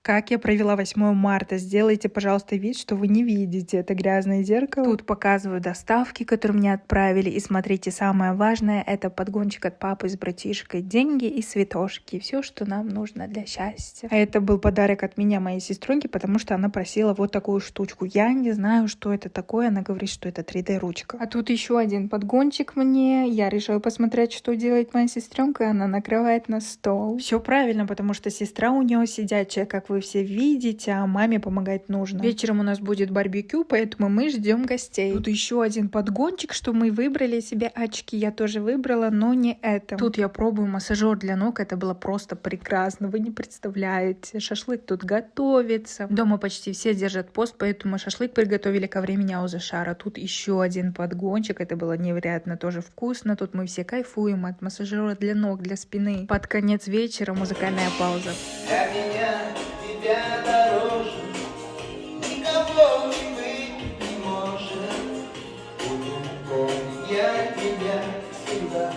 Как я провела 8 марта? Сделайте, пожалуйста, вид, что вы не видите это грязное зеркало. Тут показываю доставки, которые мне отправили. И смотрите, самое важное — это подгончик от папы с братишкой. Деньги и цветочки. Все, что нам нужно для счастья. А это был подарок от меня моей сестренке, потому что она просила вот такую штучку. Я не знаю, что это такое. Она говорит, что это 3D-ручка. А тут еще один подгончик мне. Я решила посмотреть, что делает моя сестренка. Она накрывает на стол. Все правильно, потому что сестра у нее сидячая, как вы все видите, а маме помогать нужно. Вечером у нас будет барбекю, поэтому мы ждем гостей. Тут еще один подгончик, что мы выбрали себе очки. Я тоже выбрала, но не это. Тут я пробую массажер для ног. Это было просто прекрасно. Вы не представляете. Шашлык тут готовится. Дома почти все держат пост, поэтому шашлык приготовили ко времени Аузашара. Тут еще один подгончик. Это было невероятно тоже вкусно. Тут мы все кайфуем от массажера для ног, для спины. Под конец вечера музыкальная пауза. Тебя дороже, никого не быть не может. Буду помнить я тебя всегда.